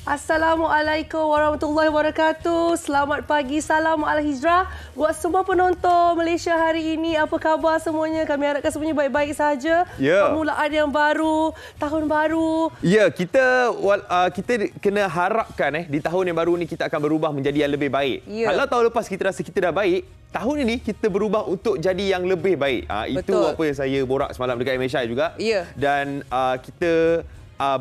Assalamualaikum warahmatullahi wabarakatuh. Selamat pagi, salam Al-Hijrah. Buat semua penonton Malaysia hari ini, apa khabar semuanya? Kami harapkan semuanya baik-baik saja. Permulaan yang baru, tahun baru. Ya, kita kena harapkan di tahun yang baru ni kita akan berubah menjadi yang lebih baik. Kalau tahun lepas kita rasa kita dah baik, tahun ini kita berubah untuk jadi yang lebih baik. Itu apa yang saya borak semalam dekat Malaysia juga. Dan kita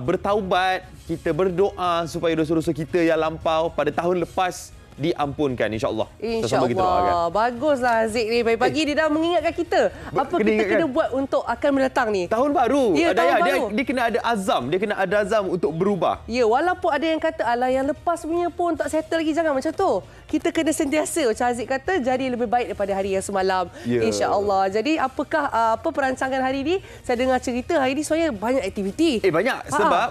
bertaubat, kita berdoa supaya dosa-dosa kita yang lampau pada tahun lepas diampunkan, insya-Allah. InsyaAllah. Baguslah Haziq ni. Pagi-pagi dia dah mengingatkan kita. Apa kita kena buat untuk akan mendatang ni? Tahun baru. Ya, tahun baru. Dia kena ada azam. Dia kena ada azam untuk berubah. Ya, walaupun ada yang kata, alah yang lepas punya pun tak settle lagi. Jangan macam tu. Kita kena sentiasa, macam Haziq kata, jadi lebih baik daripada hari yang semalam. InsyaAllah. Jadi apakah perancangan hari ini? Saya dengar cerita hari ini sebenarnya banyak aktiviti. Banyak. Sebab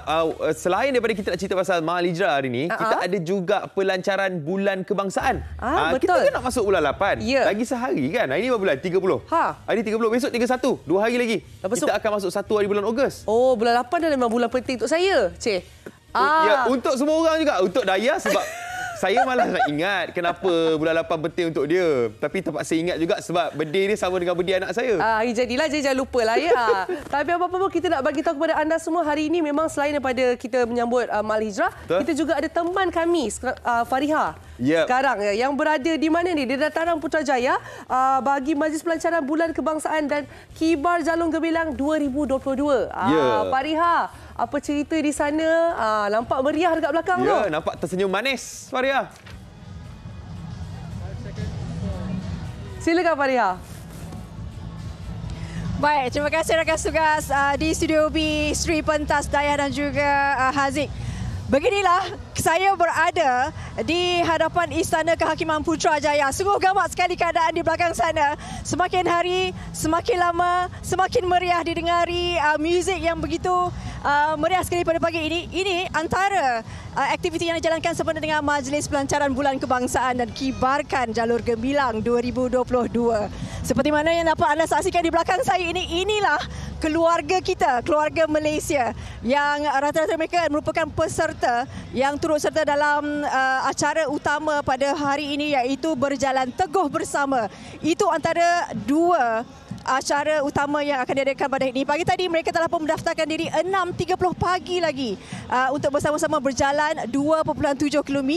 selain daripada kita nak cerita pasal Al-Hijrah hari ini, kita ada juga pelancaran bulan kebangsaan. Betul. Kita kan nak masuk bulan 8. Lagi sehari kan? Hari ini berapa bulan? 30. Hari 30. Besok 31. 2 hari lagi. Kita akan masuk 1 hari bulan Ogos. Oh, bulan 8 dah memang bulan penting untuk saya, Cik. Ya, untuk semua orang juga. Untuk Daya sebab saya malah nak ingat kenapa bulan 8 penting untuk dia. Tapi terpaksa ingat juga sebab birthday dia sama dengan birthday anak saya. Jadilah, jangan lupalah ya. Tapi apa-apa pun kita nak bagi tahu kepada anda semua hari ini memang selain daripada kita menyambut Al-Hijrah, kita juga ada teman kami, Fariha. Sekarang yang berada di mana ni? Di Dataran Putrajaya bagi Majlis Pelancaran Bulan Kebangsaan dan Kibar Jalur Gemilang 2022. Fariha, apa cerita di sana? Nampak meriah dekat belakang tu. Ya, nampak tersenyum manis, Fariha. Silakan Fariha. Baik, terima kasih rakan tugas di Studio B, Sri Pentas Dayah dan juga Haziq. Beginilah saya berada di hadapan Istana Kehakiman Putrajaya. Sungguh gamak sekali keadaan di belakang sana. Semakin hari, semakin lama, semakin meriah didengari muzik yang begitu meriah sekali pada pagi ini. Ini antara aktiviti yang dijalankan sempena dengan Majlis Pelancaran Bulan Kebangsaan dan Kibarkan Jalur Gemilang 2022. Seperti mana yang dapat anda saksikan di belakang saya ini, inilah keluarga kita, keluarga Malaysia yang rata-rata mereka merupakan peserta yang turut serta dalam acara utama pada hari ini iaitu Berjalan Teguh Bersama. Itu antara dua acara utama yang akan diadakan pada hari ini. Pagi tadi mereka telah pun mendaftarkan diri 6.30 pagi lagi untuk bersama-sama berjalan 2.7 km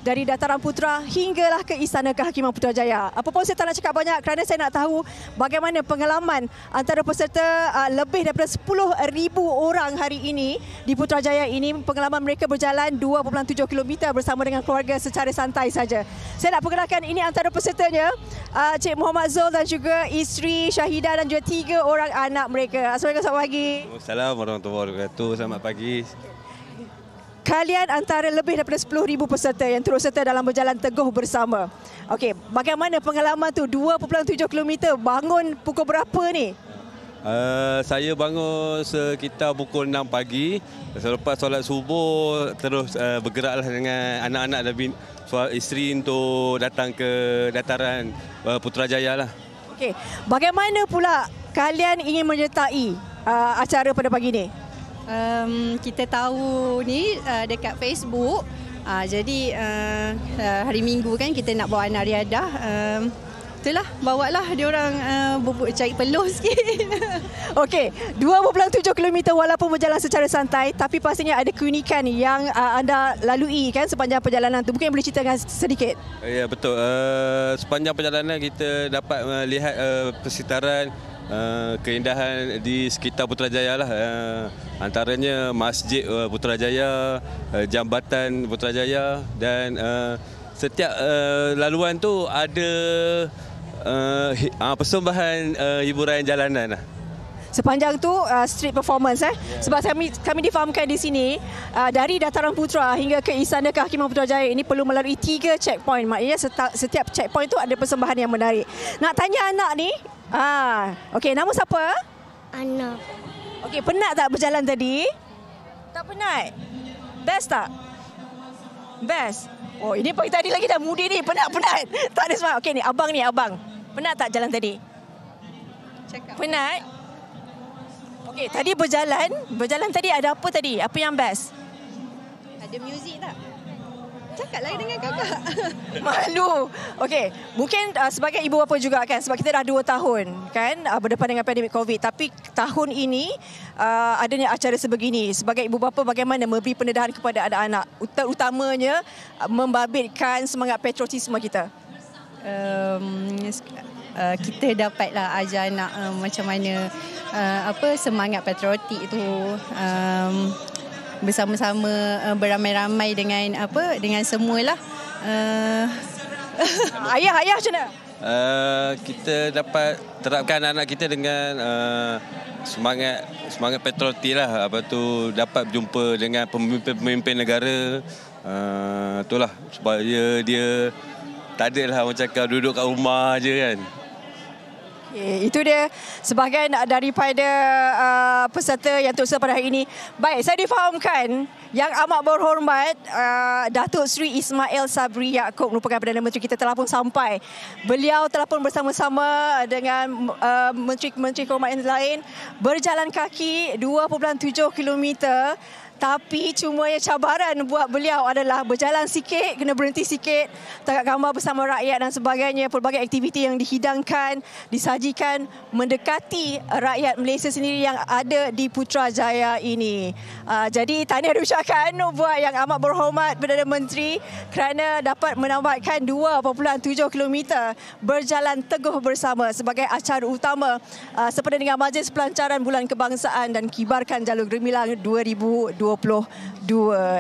dari Dataran Putra hinggalah ke Istana Kehakiman Putrajaya. Apa pun saya tak nak cakap banyak kerana saya nak tahu bagaimana pengalaman antara peserta lebih daripada 10,000 orang hari ini di Putrajaya ini. Pengalaman mereka berjalan 2.7 km bersama dengan keluarga secara santai saja. Saya nak perkenalkan ini antara pesertanya, Cik Muhammad Zul dan juga isteri Syahidah dan juga 3 orang anak mereka. Assalamualaikum, selamat pagi. Assalamualaikum warahmatullahi wabarakatuh. Selamat pagi. Kalian antara lebih daripada 10,000 peserta yang turut serta dalam Berjalan Teguh Bersama. Okey, bagaimana pengalaman tu? 2.7 km, bangun pukul berapa ni? Saya bangun sekitar pukul 6 pagi. Selepas solat subuh, terus bergeraklah dengan anak-anak dan isteri untuk datang ke Dataran Putrajaya lah. Okey, bagaimana pula kalian ingin menyertai acara pada pagi ni? Kita tahu ni dekat Facebook. Jadi hari Minggu kan kita nak bawa anak riadah. Itulah, bawalah diorang cari peluh sikit. Okey, 2.7 km walaupun berjalan secara santai, tapi pastinya ada keunikan yang anda lalui kan sepanjang perjalanan tu. Mungkin boleh ceritakan sedikit? Ya, betul. Sepanjang perjalanan kita dapat melihat persitaran keindahan di sekitar Putrajaya lah. Antaranya Masjid Putrajaya, Jambatan Putrajaya dan setiap laluan tu ada persembahan hiburan jalanan lah. Sepanjang tu street performance Sebab kami difahamkan di sini dari Dataran Putra hingga ke Istana Kehakiman Putrajaya ini perlu melalui 3 checkpoint. Maknanya setiap checkpoint tu ada persembahan yang menarik. Nak tanya anak ni, okey, nama siapa? Ana. Okey, penat tak berjalan tadi? Tak penat? Best tak? Best? Oh, ini pagi tadi lagi dah mudi ni, penat-penat. Tak ada semangat. Okey ni, abang. Penat tak jalan tadi? Penat? Okey, tadi berjalan tadi ada apa tadi? Apa yang best? Ada muzik tak? Cakaplah dengan kakak. Malu. Okey, mungkin sebagai ibu bapa juga kan, sebab kita dah 2 tahun kan berdepan dengan pandemik COVID, tapi tahun ini adanya acara sebegini. Sebagai ibu bapa, bagaimana memberi pendedahan kepada anak-anak, terutamanya membabitkan semangat patriotisme kita? Kita dapatlah ajar anak macam mana semangat patriotik tu, bersama-sama beramai-ramai dengan semualah. Ayah macam mana? Kita dapat terapkan anak kita dengan semangat patriotik lah. Apa tu, dapat berjumpa dengan pemimpin negara. Itulah supaya dia tak adalah orang cakap duduk kat rumah je kan. Okay, itu dia sebahagian daripada peserta yang turut serta pada hari ini. Baik, saya difahamkan Yang Amat Berhormat Datuk Seri Ismail Sabri Yaakob merupakan Perdana Menteri kita telah pun sampai. Beliau telah pun bersama-sama dengan menteri-menteri kehormatan lain berjalan kaki 2.7 kilometer. Tapi cuma yang cabaran buat beliau adalah berjalan sikit, kena berhenti sikit, tangkap gambar bersama rakyat dan sebagainya. Pelbagai aktiviti yang dihidangkan, disajikan mendekati rakyat Malaysia sendiri yang ada di Putrajaya ini. Jadi tahniah diucapkan buat Yang Amat Berhormat Perdana Menteri kerana dapat menambatkan 2.7 kilometer berjalan teguh bersama sebagai acara utama sempena dengan Majlis Pelancaran Bulan Kebangsaan dan Kibarkan Jalur Gemilang 2022.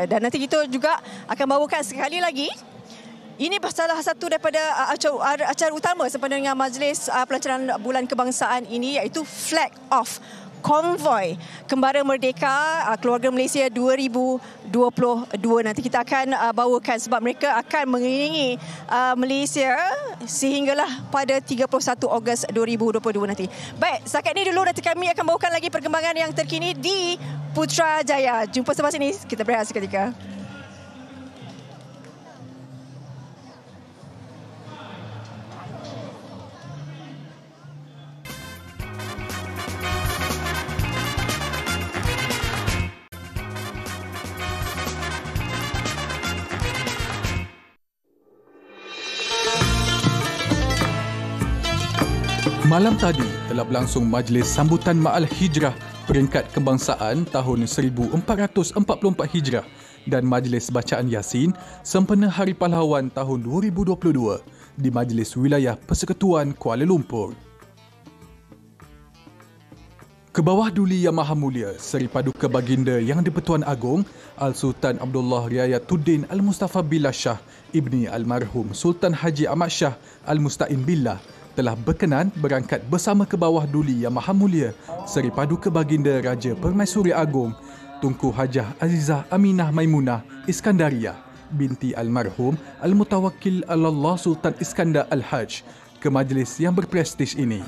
Dan nanti kita juga akan bawakan sekali lagi. Ini salah satu daripada acara utama sempena dengan Majlis Pelancaran Bulan Kebangsaan ini, iaitu Flag Off Konvoi Kembara Merdeka Keluarga Malaysia 2022. Nanti kita akan bawakan sebab mereka akan mengelilingi Malaysia sehinggalah pada 31 Ogos 2022 nanti. Baik, setakat ini dulu, nanti kami akan bawakan lagi perkembangan yang terkini di Putrajaya. Jumpa selepas ini, kita berehat seketika. Malam tadi telah berlangsung Majlis Sambutan Ma'al Hijrah Peringkat Kebangsaan tahun 1444 Hijrah dan Majlis Bacaan Yasin sempena Hari Pahlawan tahun 2022 di Majlis Wilayah Persekutuan Kuala Lumpur. Kebawah Duli Yang Maha Mulia Seri Paduka Baginda Yang di-Pertuan Agong Al-Sultan Abdullah Riayatuddin Al-Mustafa Billah Shah Ibni Almarhum Sultan Haji Ahmad Shah Al-Musta'in Billah telah berkenan berangkat bersama Kebawah Duli Yang Maha Mulia Seri Paduka Baginda Raja Permaisuri Agong Tunku Hajah Azizah Aminah Maimunah Iskandariah binti Almarhum Al-Mutawakkil Allah Sultan Iskandar Al-Hajj ke majlis yang berprestij ini.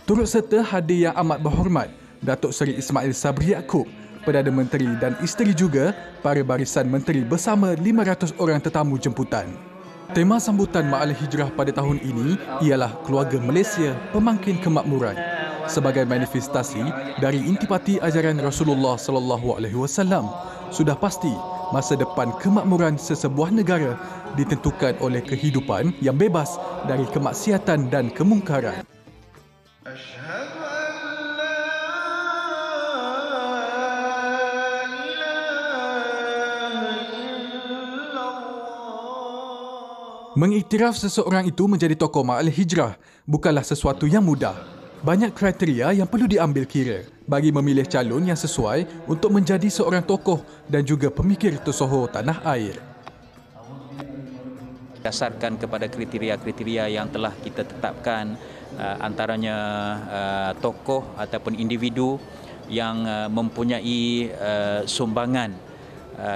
Turut serta hadir Yang Amat Berhormat Datuk Seri Ismail Sabri Yaakob, Perdana Menteri dan isteri juga para barisan menteri bersama 500 orang tetamu jemputan. Tema sambutan Ma'al Hijrah pada tahun ini ialah Keluarga Malaysia Pemangkin Kemakmuran sebagai manifestasi dari intipati ajaran Rasulullah sallallahu alaihi wasallam. Sudah pasti masa depan kemakmuran sesebuah negara ditentukan oleh kehidupan yang bebas dari kemaksiatan dan kemungkaran. Mengiktiraf seseorang itu menjadi tokoh Ma'al Hijrah bukanlah sesuatu yang mudah. Banyak kriteria yang perlu diambil kira bagi memilih calon yang sesuai untuk menjadi seorang tokoh dan juga pemikir tersohor tanah air. Dasarkan kepada kriteria-kriteria yang telah kita tetapkan, antaranya tokoh ataupun individu yang mempunyai sumbangan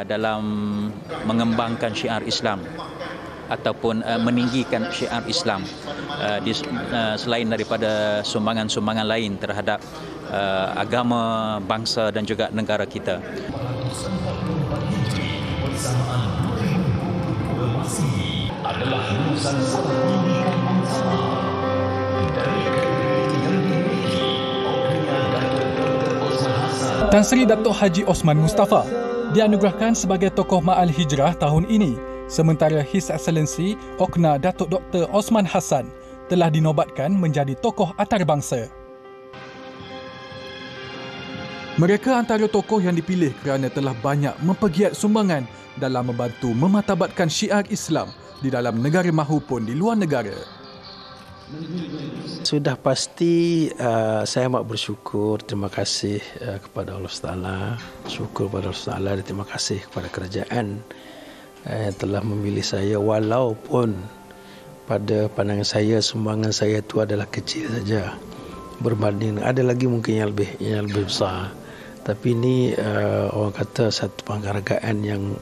dalam mengembangkan syiar Islam ataupun meninggikan syiar Islam selain daripada sumbangan-sumbangan lain terhadap agama, bangsa dan juga negara kita. Tan Sri Datuk Haji Osman Mustafa dianugerahkan sebagai tokoh Ma'al Hijrah tahun ini, sementara His Excellency Okna Datuk Dr. Osman Hassan telah dinobatkan menjadi tokoh antarabangsa. Mereka antara tokoh yang dipilih kerana telah banyak mempergiat sumbangan dalam membantu mematabatkan syiar Islam di dalam negara mahupun di luar negara. Sudah pasti saya amat bersyukur, terima kasih kepada Allah Taala, syukur kepada Allah Taala dan terima kasih kepada kerajaan yang telah memilih saya, walaupun pada pandangan saya sumbangan saya itu adalah kecil saja berbanding ada lagi mungkin yang lebih besar, tapi ini orang kata satu penghargaan yang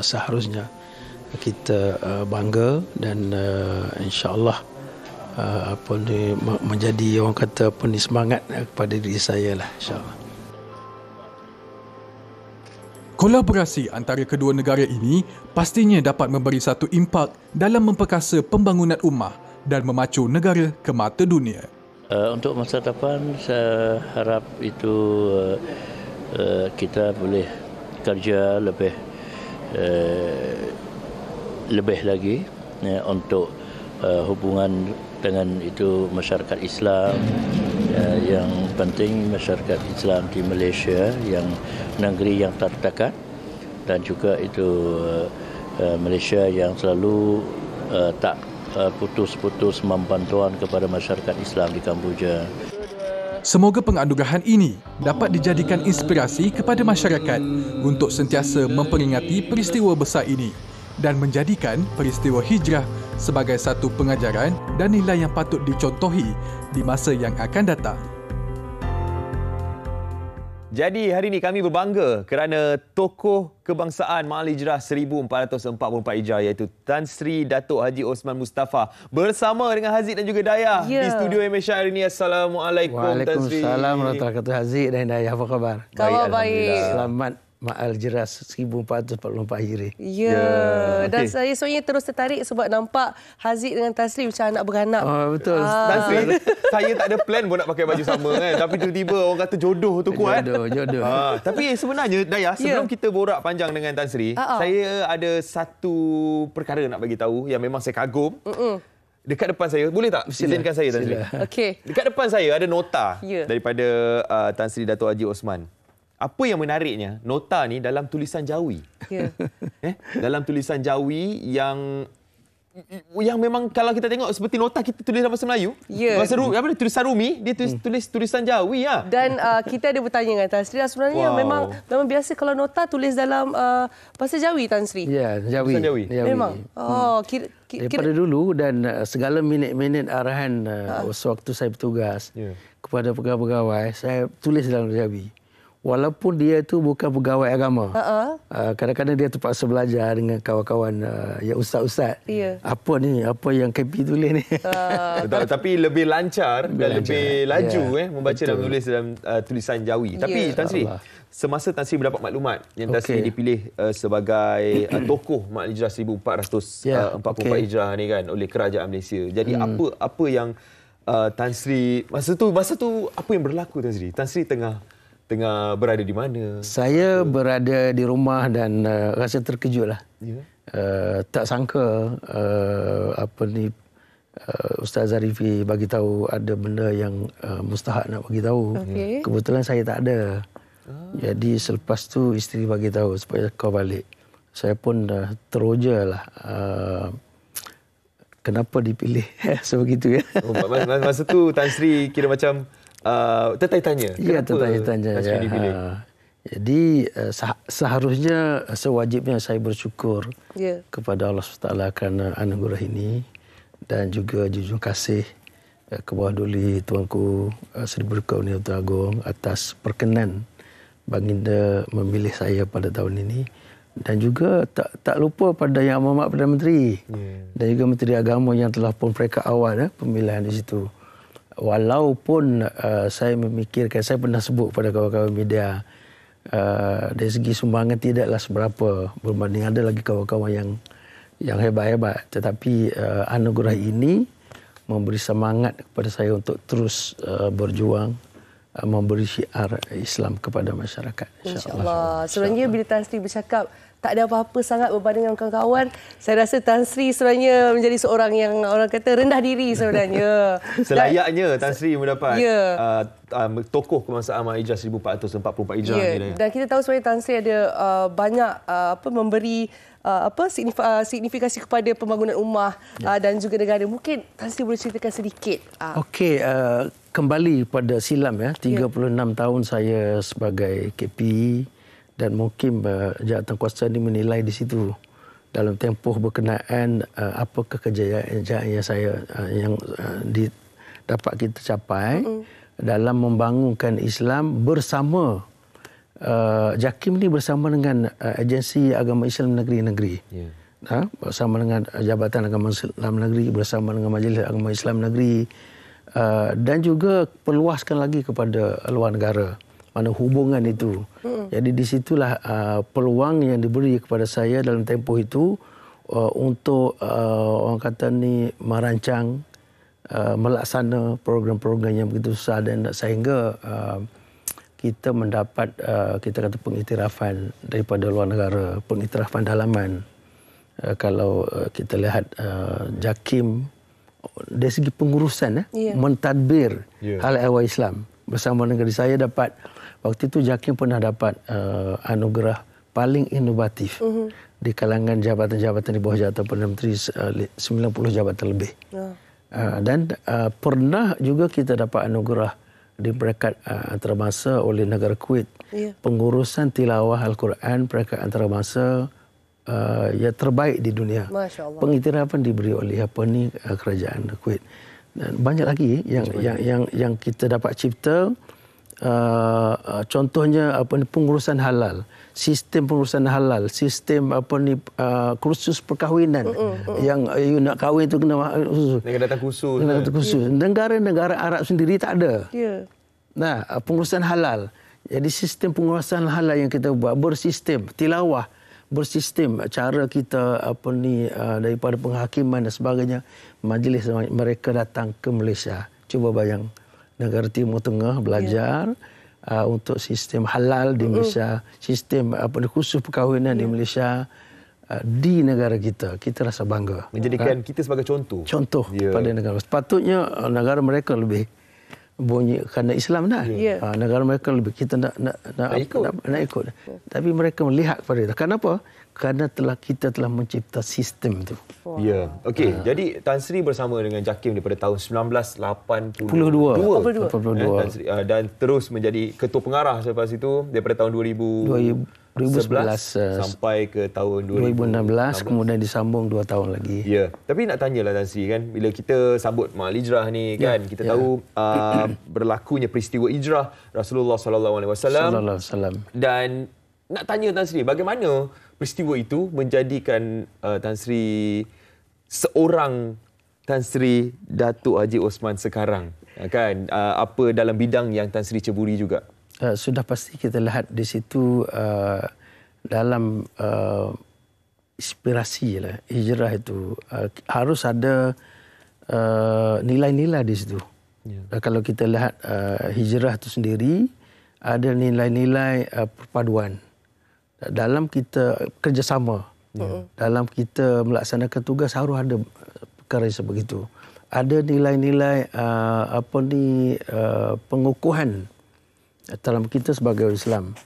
seharusnya kita bangga dan insya-Allah menjadi orang kata semangat kepada diri saya lah, insya-Allah. Kolaborasi antara kedua negara ini pastinya dapat memberi satu impak dalam memperkasa pembangunan ummah dan memacu negara ke mata dunia. Untuk masa depan saya harap itu kita boleh kerja lebih lagi untuk hubungan dengan itu masyarakat Islam. Yang penting masyarakat Islam di Malaysia yang negeri yang terdekat dan juga itu Malaysia yang selalu tak putus-putus membantuan kepada masyarakat Islam di Kamboja. Semoga penganugerahan ini dapat dijadikan inspirasi kepada masyarakat untuk sentiasa memperingati peristiwa besar ini dan menjadikan peristiwa hijrah sebagai satu pengajaran dan nilai yang patut dicontohi di masa yang akan datang. Jadi hari ini kami berbangga kerana tokoh kebangsaan Ma'al Hijrah 1444 Hijrah iaitu Tan Sri Datuk Haji Osman Mustafa bersama dengan Haziq dan juga Dayah di studio MSHI hari ini. Assalamualaikum Tan Sri. Waalaikumsalam warahmatullahi wabarakatuh. Haziq dan Dayah, apa khabar? Khabar baik. Selamat Ma'al Hijrah 1444 Hijrah. Dan saya sebenarnya terus tertarik sebab nampak Haziq dengan Tan Sri macam anak beranak. Betul. Tan Sri, saya tak ada plan pun nak pakai baju sama kan. Tapi tiba-tiba orang kata jodoh tu kuat. Jodoh. Tapi sebenarnya Dayah, sebelum kita borak panjang dengan Tan Sri, saya ada satu perkara nak bagi tahu yang memang saya kagum. Dekat depan saya, boleh tak izinkan saya Tan Sri? Okey. Dekat depan saya ada nota daripada Tan Sri Datuk Haji Osman. Apa yang menariknya, nota ni dalam tulisan Jawi. Dalam tulisan Jawi yang memang kalau kita tengok seperti nota kita tulis dalam bahasa Melayu. Tulisan Rumi, dia tulis tulisan Jawi lah. Dan kita ada bertanya dengan Tan Sri, sebenarnya memang biasa kalau nota tulis dalam bahasa Jawi, Tan Sri? Ya, Jawi. Memang. Daripada dulu dan segala minit-minit arahan sewaktu saya bertugas kepada pegawai-pegawai, saya tulis dalam Jawi. Walaupun dia tu bukan pegawai agama. Kadang-kadang dia terpaksa belajar dengan kawan-kawan yang ustaz-ustaz. Apa yang KP tulis ni. Tapi lebih lancar dan lebih laju membaca dan menulis dalam tulisan Jawi. Tapi Tan Sri, semasa Tan Sri mendapat maklumat yang Tan Sri dipilih sebagai tokoh Ma'al Hijrah 1444 Hijrah ni kan oleh kerajaan Malaysia. Jadi apa yang Tan Sri masa tu apa yang berlaku Tan Sri? Tan Sri tengah berada di mana? Saya berada di rumah dan rasa terkejutlah. Tak sangka Ustaz Zarifi bagi tahu ada benda yang mustahak nak bagi tahu. Kebetulan saya tak ada. Jadi selepas tu isteri bagi tahu supaya kau balik. Saya pun teroja lah. Kenapa dipilih sebegitu ya? Masa tu Tan Sri kira macam tertanya-tanya. Ya, tertanya-tanya. Jadi seharusnya sewajibnya saya bersyukur kepada Allah SWT kerana anugerah ini dan juga junjung kasih ke bawah duli Tuanku Seri Berkat Uni Datuk Agong atas perkenan baginda memilih saya pada tahun ini dan juga tak lupa pada Yang Amat Perdana Menteri dan juga Menteri Agama yang telah pun peringkat awal pemilihan di situ. Walaupun saya memikirkan, saya pernah sebut pada kawan-kawan media, dari segi sumbangan tidaklah seberapa berbanding ada lagi kawan-kawan yang hebat-hebat. Tetapi anugerah ini memberi semangat kepada saya untuk terus berjuang memberi syiar Islam kepada masyarakat. InsyaAllah. Sebenarnya bila Tan Sri bercakap, tak ada apa-apa sangat berbanding dengan kawan-kawan. Saya rasa Tan Sri sebenarnya menjadi seorang yang orang kata rendah diri sebenarnya. Selayaknya Tan Sri mendapat tokoh kebangsaan Ahmad Hijrah 1444 Hijrah ni. Dan kita tahu sebenarnya Tan Sri ada banyak memberi signifikasi kepada pembangunan ummah dan juga negara. Mungkin Tan Sri boleh ceritakan sedikit. Okey, kembali pada silam 36 tahun saya sebagai KP dan mungkin jawatan kuasa ini menilai di situ dalam tempoh berkenaan apakah kejayaan yang saya dapat kita capai dalam membangunkan Islam bersama JAKIM ni bersama dengan agensi agama Islam negeri-negeri. Bersama dengan Jabatan Agama Islam Negeri, bersama dengan Majlis Agama Islam Negeri, dan juga perluaskan lagi kepada luar negara mana hubungan itu. Jadi di situlah peluang yang diberi kepada saya dalam tempoh itu untuk orang kata ni merancang, melaksana program-program yang begitu besar dan sehingga kita mendapat kita kata pengiktirafan daripada luar negara, pengiktirafan dalaman. Kalau kita lihat JAKIM dari segi pengurusan mentadbir hal ehwal Islam bersama negeri saya dapat waktu itu JAKIM pernah dapat anugerah paling inovatif di kalangan jabatan-jabatan di bawah jabatan Perdana Menteri 90 jabatan lebih. Dan pernah juga kita dapat anugerah di peringkat antarabangsa oleh negara Kuwait. Pengurusan tilawah Al-Quran peringkat antarabangsa yang terbaik di dunia. Pengiktirafan diberi oleh kerajaan Kuwait. Dan banyak lagi yang kita dapat cipta. Contohnya pengurusan halal, sistem pengurusan halal, sistem kursus perkahwinan yang you nak kahwin tu kena datang khusus. Negara Arab sendiri tak ada. Nah, pengurusan halal. Jadi sistem pengurusan halal yang kita buat bersistem tilawah, bersistem cara kita daripada penghakiman dan sebagainya, majlis mereka datang ke Malaysia. Cuba bayang negara Timur Tengah belajar untuk sistem halal di Malaysia, sistem khusus perkahwinan di Malaysia, di negara kita. Kita rasa bangga. Menjadikan kita sebagai contoh. Contoh pada negara. Sepatutnya negara mereka lebih bunyi kerana Islam dah. Negara mereka lebih kita nak ikut. Tapi mereka melihat kepada kita. Kenapa? Kerana kita telah mencipta sistem itu. Okey. Jadi Tan Sri bersama dengan JAKIM daripada tahun 1982. Dan terus menjadi ketua pengarah selepas itu daripada tahun 2011 sampai ke tahun 2016, kemudian disambung 2 tahun lagi. Tapi nak tanyalah Tan Sri kan, bila kita sambut Maal Hijrah ni kan, kita tahu berlakunya peristiwa hijrah Rasulullah SAW. Dan nak tanya Tan Sri, bagaimana peristiwa itu menjadikan Tan Sri seorang Tan Sri Datuk Haji Osman sekarang, kan? Apa dalam bidang yang Tan Sri ceburi juga? Sudah pasti kita lihat di situ dalam inspirasi lah hijrah itu harus ada nilai-nilai di situ. Kalau kita lihat hijrah itu sendiri ada nilai-nilai perpaduan dalam kita kerjasama, dalam kita melaksanakan tugas harus ada perkara sebegitu. Ada nilai-nilai pengukuhan dalam kita sebagai Islam,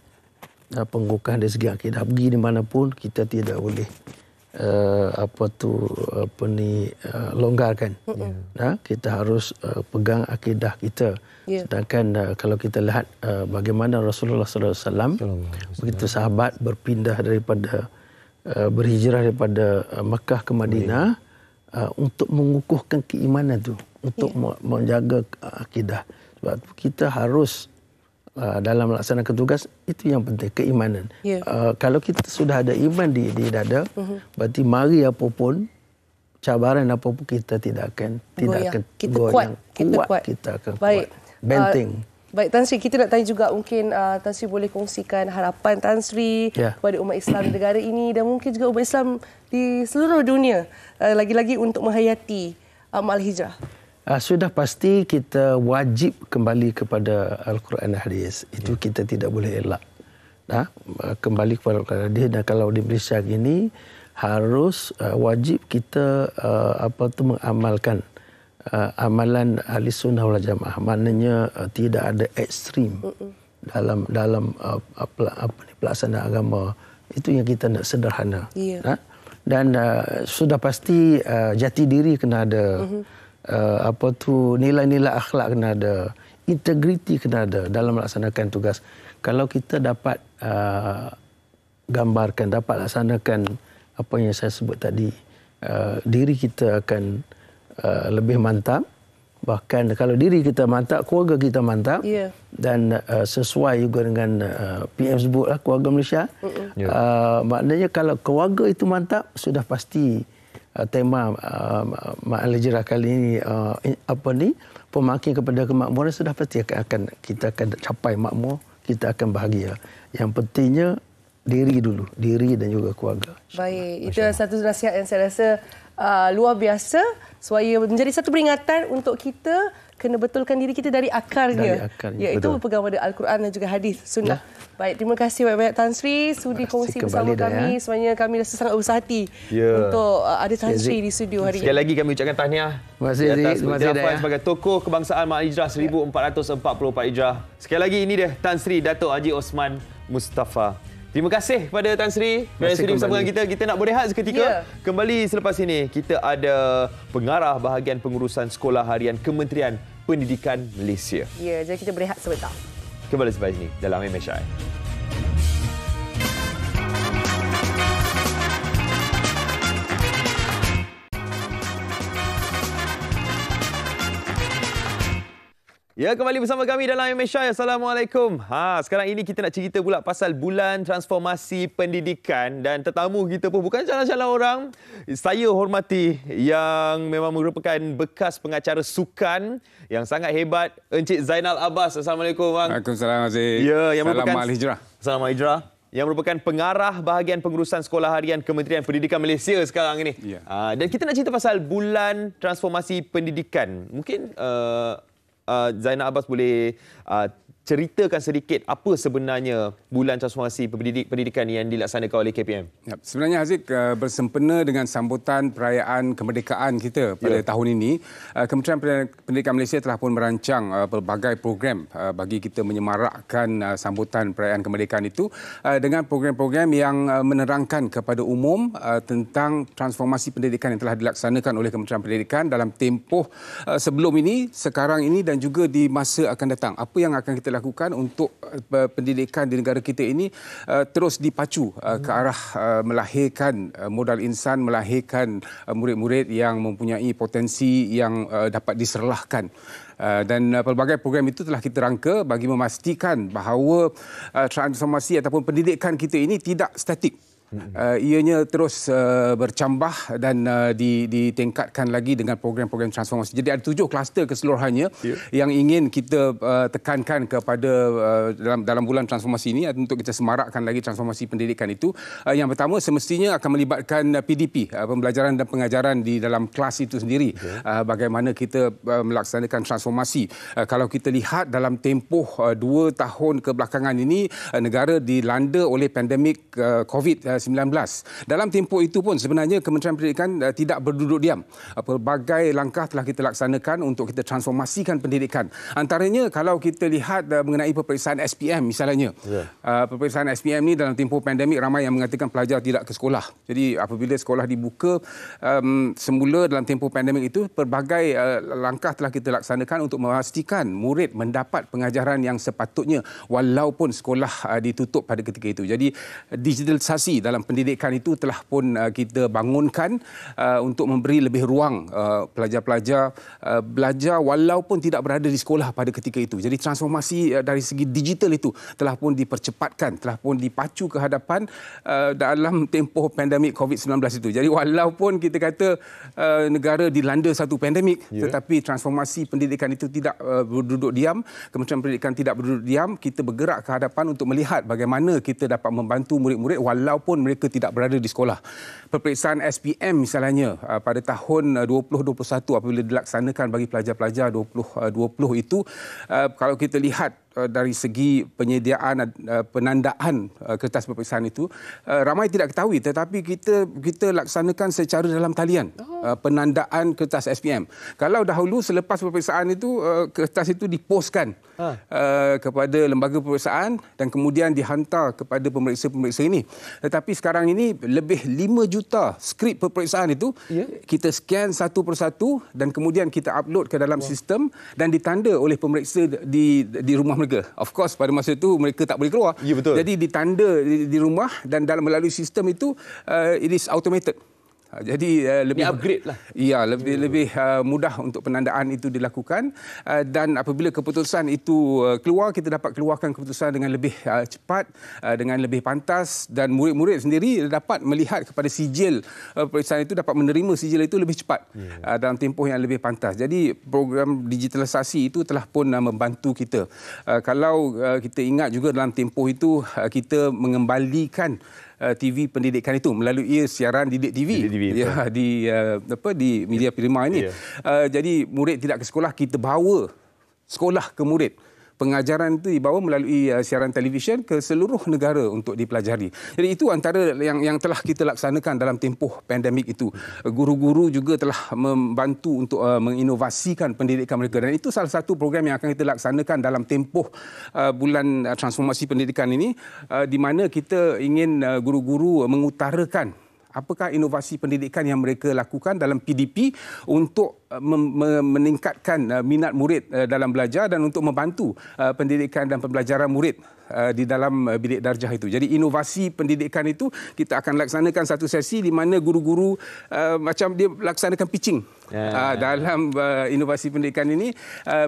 pengukuhan dari segi akidah. Pergi di mana pun kita tidak boleh longgarkan. Kita harus pegang akidah kita. Sedangkan kalau kita lihat bagaimana Rasulullah SAW begitu sahabat berpindah daripada berhijrah daripada Makkah ke Madinah untuk mengukuhkan keimanan itu, untuk menjaga akidah. Sebab kita harus dalam melaksanakan tugas itu yang penting, keimanan. Kalau kita sudah ada iman di dada, berarti mari apapun cabaran apapun kita tidak akan kita kuat. Kita akan kuat. Benteng. Baik Tan Sri, kita nak tanya juga mungkin Tan Sri boleh kongsikan harapan Tan Sri kepada umat Islam di negara ini dan mungkin juga umat Islam di seluruh dunia lagi-lagi untuk menghayati Maal Hijrah. Sudah pasti kita wajib kembali kepada Al-Quran dan Hadis. Itu kita tidak boleh elak. Kembali kepada Al-Quran dan Hadis. Dan kalau di Malaysia ini harus wajib kita mengamalkan amalan Ahli Sunnah wal Jamaah. Maknanya tidak ada ekstrim dalam pelaksanaan agama. Itu yang kita nak sederhana. Dan sudah pasti jati diri kena ada, nilai-nilai akhlak kena ada, integriti kena ada dalam melaksanakan tugas. Kalau kita dapat gambarkan, dapat laksanakan apa yang saya sebut tadi, diri kita akan lebih mantap. Bahkan kalau diri kita mantap, keluarga kita mantap, dan sesuai juga dengan PM sebutlah keluarga Malaysia. Maknanya kalau keluarga itu mantap, sudah pasti tema Ma'al Hijrah kali ini pemakin kepada kemakmuran, sudah pasti kita akan capai makmur, kita akan bahagia. Yang pentingnya diri dulu, diri dan juga keluarga. Baik, itu satu nasihat yang saya rasa luar biasa, supaya menjadi satu peringatan untuk kita kena betulkan diri kita dari akarnya. Iaitu berpegang pada Al-Quran dan juga hadis sunnah. Baik, terima kasih banyak-banyak Tan Sri sudi kongsi bersama kami. Sebenarnya kami rasa sangat berusaha hati untuk ada Tan Sri di studio hari ini. Sekali lagi kami ucapkan tahniah atas pencapai sebagai tokoh kebangsaan Ma'al Hijrah 1444 Hijrah. Sekali lagi ini dia Tan Sri Dato' Haji Osman Mustafa. Terima kasih kepada Tan Sri kerana sudi bersama dengan kita. Kita nak berehat seketika. Kembali selepas ini, kita ada pengarah bahagian pengurusan sekolah harian Kementerian Pendidikan Malaysia. Ya, jadi kita berehat sebentar. Kembali selepas ini dalam MSI. Ya, kembali bersama kami dalam MSI. Assalamualaikum. Sekarang ini kita nak cerita pula pasal Bulan Transformasi Pendidikan, dan tetamu kita pun bukan jalan-jalan orang. Saya hormati yang memang merupakan bekas pengacara sukan yang sangat hebat, Encik Zainal Abbas. Assalamualaikum, bang. Waalaikumsalam, Aziz. Ya, yang merupakan Salam Ma'al Hijrah. Salam Ma'al Hijrah. Yang merupakan pengarah bahagian pengurusan sekolah harian Kementerian Pendidikan Malaysia sekarang ini. Dan kita nak cerita pasal Bulan Transformasi Pendidikan. Mungkin Zainal Abbas boleh ceritakan sedikit apa sebenarnya Bulan Transformasi Pendidikan yang dilaksanakan oleh KPM? Ya, sebenarnya Haziq, bersempena dengan sambutan perayaan kemerdekaan kita pada tahun ini, Kementerian Pendidikan Malaysia telah pun merancang pelbagai program bagi kita menyemarakkan sambutan perayaan kemerdekaan itu dengan program-program yang menerangkan kepada umum tentang transformasi pendidikan yang telah dilaksanakan oleh Kementerian Pendidikan dalam tempoh sebelum ini, sekarang ini dan juga di masa akan datang. Apa yang akan kita lakukan untuk pendidikan di negara kita ini terus dipacu ke arah melahirkan modal insan, melahirkan murid-murid yang mempunyai potensi yang dapat diserlahkan. Dan pelbagai program itu telah kita rangka bagi memastikan bahawa transformasi ataupun pendidikan kita ini tidak statik. Ianya terus bercambah dan ditingkatkan lagi dengan program-program transformasi. Jadi ada 7 kluster keseluruhannya yang ingin kita tekankan kepada dalam bulan transformasi ini untuk kita semarakkan lagi transformasi pendidikan itu. Yang pertama semestinya akan melibatkan PDP, pembelajaran dan pengajaran di dalam kelas itu sendiri. Bagaimana kita melaksanakan transformasi. Kalau kita lihat dalam tempoh 2 tahun kebelakangan ini, negara dilanda oleh pandemik COVID-19. Dalam tempoh itu pun sebenarnya Kementerian Pendidikan tidak berduduk diam. Pelbagai langkah telah kita laksanakan untuk kita transformasikan pendidikan. Antaranya kalau kita lihat mengenai peperiksaan SPM misalnya. Peperiksaan SPM ni dalam tempoh pandemik ramai yang mengatakan pelajar tidak ke sekolah. Jadi apabila sekolah dibuka semula dalam tempoh pandemik itu, pelbagai langkah telah kita laksanakan untuk memastikan murid mendapat pengajaran yang sepatutnya walaupun sekolah ditutup pada ketika itu. Jadi digitalisasi dalam pendidikan itu telah pun kita bangunkan untuk memberi lebih ruang pelajar-pelajar belajar walaupun tidak berada di sekolah pada ketika itu. Jadi transformasi dari segi digital itu telah pun dipercepatkan, telah pun dipacu ke hadapan dalam tempoh pandemik COVID-19 itu. Jadi walaupun kita kata negara dilanda satu pandemik, tetapi transformasi pendidikan itu tidak berduduk diam. Kementerian Pendidikan tidak berduduk diam. Kita bergerak ke hadapan untuk melihat bagaimana kita dapat membantu murid-murid walaupun tahun mereka tidak berada di sekolah. Peperiksaan SPM misalnya pada tahun 2021 apabila dilaksanakan bagi pelajar-pelajar 2020 itu, kalau kita lihat dari segi penyediaan penandaan kertas peperiksaan itu, ramai tidak ketahui, tetapi kita laksanakan secara dalam talian penandaan kertas SPM. Kalau dahulu selepas peperiksaan itu kertas itu dipostkan kepada lembaga peperiksaan dan kemudian dihantar kepada pemeriksa-pemeriksa ini. Tetapi sekarang ini lebih 5 juta skrip peperiksaan itu kita scan satu persatu dan kemudian kita upload ke dalam sistem dan ditanda oleh pemeriksa di rumah mereka. Of course pada masa itu mereka tak boleh keluar. Ya, betul. Jadi ditanda di rumah dan dalam melalui sistem itu it is automated. Jadi lebih upgrade lah. Ya, lebih mudah untuk penandaan itu dilakukan dan apabila keputusan itu keluar, kita dapat keluarkan keputusan dengan lebih cepat, dengan lebih pantas dan murid-murid sendiri dapat melihat kepada sijil peperiksaan itu, dapat menerima sijil itu lebih cepat dalam tempoh yang lebih pantas. Jadi program digitalisasi itu telah pun membantu kita. Kalau kita ingat juga dalam tempoh itu kita mengembalikan TV pendidikan itu melalui siaran Didik TV, ya, di media prima ini. Jadi murid tidak ke sekolah, kita bawa sekolah ke murid. Pengajaran itu dibawa melalui siaran televisyen ke seluruh negara untuk dipelajari. Jadi itu antara yang telah kita laksanakan dalam tempoh pandemik itu. Guru-guru juga telah membantu untuk menginovasikan pendidikan mereka dan itu salah satu program yang akan kita laksanakan dalam tempoh bulan transformasi pendidikan ini, di mana kita ingin guru-guru mengutarakan apakah inovasi pendidikan yang mereka lakukan dalam PDP untuk meningkatkan minat murid dalam belajar dan untuk membantu pendidikan dan pembelajaran murid di dalam bilik darjah itu. Jadi inovasi pendidikan itu kita akan laksanakan satu sesi di mana guru-guru macam dia laksanakan pitching dalam inovasi pendidikan ini.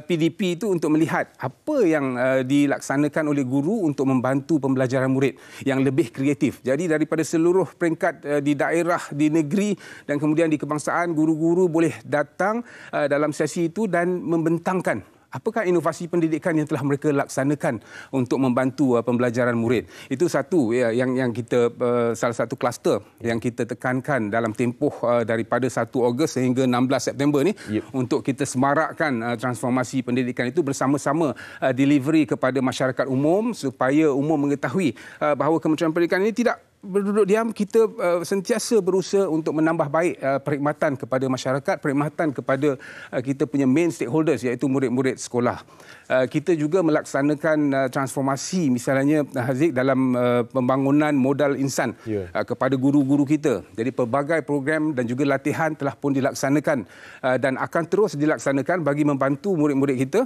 PDP itu untuk melihat apa yang dilaksanakan oleh guru untuk membantu pembelajaran murid yang lebih kreatif. Jadi daripada seluruh peringkat di daerah, di negeri dan kemudian di kebangsaan, guru-guru boleh datang dalam sesi itu dan membentangkan apakah inovasi pendidikan yang telah mereka laksanakan untuk membantu pembelajaran murid. Itu satu yang kita salah satu kluster yang kita tekankan dalam tempoh daripada 1 Ogos sehingga 16 September ni untuk kita semarakkan transformasi pendidikan itu bersama-sama delivery kepada masyarakat umum supaya umum mengetahui bahawa Kementerian Pendidikan ini tidak berduduk diam. Kita sentiasa berusaha untuk menambah baik perkhidmatan kepada masyarakat, perkhidmatan kepada kita punya main stakeholders iaitu murid-murid sekolah. Kita juga melaksanakan transformasi misalnya Haziq dalam pembangunan modal insan kepada guru-guru kita. Jadi pelbagai program dan juga latihan telah pun dilaksanakan dan akan terus dilaksanakan bagi membantu murid-murid kita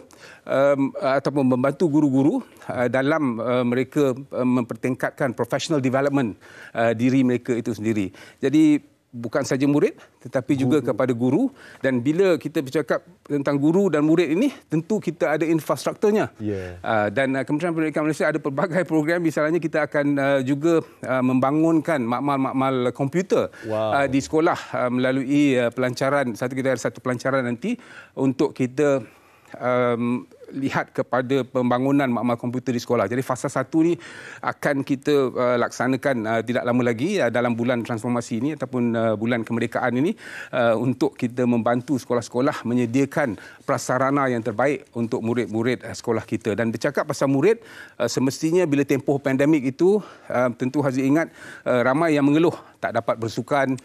ataupun membantu guru-guru dalam mereka mempertingkatkan professional development diri mereka itu sendiri. Jadi bukan saja murid tetapi juga kepada guru, dan bila kita bercakap tentang guru dan murid ini tentu kita ada infrastrukturnya. Dan Kementerian Pendidikan Malaysia ada pelbagai program, misalnya kita akan juga membangunkan makmal komputer di sekolah melalui pelancaran, kita ada satu pelancaran nanti untuk kita lihat kepada pembangunan makmal komputer di sekolah. Jadi fasa 1 ni akan kita laksanakan tidak lama lagi dalam bulan transformasi ini ataupun bulan kemerdekaan ini untuk kita membantu sekolah-sekolah menyediakan prasarana yang terbaik untuk murid-murid sekolah kita. Dan bercakap pasal murid, semestinya bila tempoh pandemik itu tentu Haziq ingat ramai yang mengeluh tak dapat bersukan,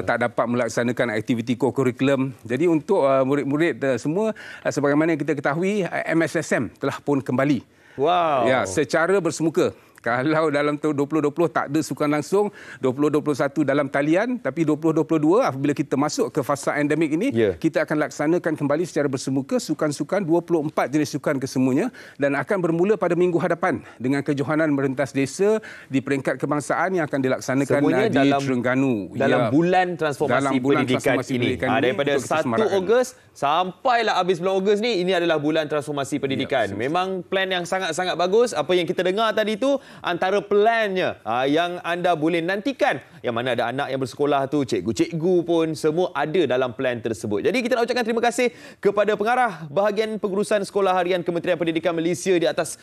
tak dapat melaksanakan aktiviti co-curriculum. Jadi untuk murid-murid semua, sebagaimana yang kita ketahui, MSSM telah pun kembali. Ya, secara bersemuka. Kalau dalam tahun 2020 tak ada sukan langsung, 2021 dalam talian, tapi 2022 apabila kita masuk ke fasa endemik ini, kita akan laksanakan kembali secara bersemuka sukan-sukan, 24 jenis sukan kesemuanya, dan akan bermula pada minggu hadapan dengan kejohanan merentas desa di peringkat kebangsaan yang akan dilaksanakan di Terengganu. Dalam bulan transformasi pendidikan ini. Daripada 1 Ogos sampailah habis bulan Ogos ni, ini adalah bulan transformasi pendidikan. Memang plan yang sangat-sangat bagus. Apa yang kita dengar tadi tu antara plannya yang anda boleh nantikan. Yang mana ada anak yang bersekolah tu, cikgu-cikgu pun semua ada dalam plan tersebut. Jadi kita nak ucapkan terima kasih kepada pengarah bahagian pengurusan Sekolah Harian Kementerian Pendidikan Malaysia di atas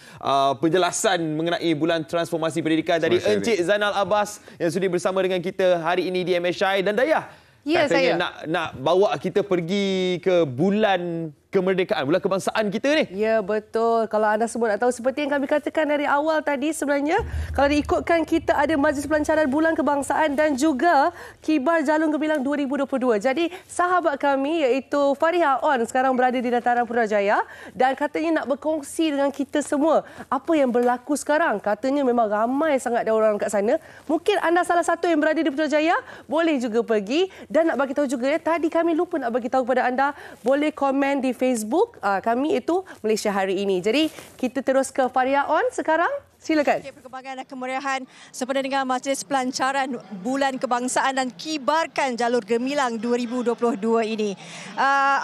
penjelasan mengenai Bulan Transformasi Pendidikan dari Encik Zainal Abbas yang sudi bersama dengan kita hari ini di MSI. Dan Dayah, katanya nak bawa kita pergi ke bulan kemerdekaan, bulan kebangsaan kita ni. Ya, betul. Kalau anda semua nak tahu, seperti yang kami katakan dari awal tadi, sebenarnya kalau diikutkan kita ada Majlis Pelancaran Bulan Kebangsaan dan juga Kibar Jalur Gemilang 2022. Jadi sahabat kami iaitu Fariha On sekarang berada di Dataran Putrajaya dan katanya nak berkongsi dengan kita semua apa yang berlaku sekarang. Katanya memang ramai sangat ada orang kat sana. Mungkin anda salah satu yang berada di Putrajaya, boleh juga pergi. Dan nak bagi tahu juga, tadi kami lupa nak bagi tahu kepada anda, boleh komen di Facebook kami itu Malaysia Hari Ini. Jadi kita terus ke Fariha On sekarang. Silakan. Perkembangan dan kemeriahan sempena dengan Majlis Pelancaran Bulan Kebangsaan dan Kibarkan Jalur Gemilang 2022 ini.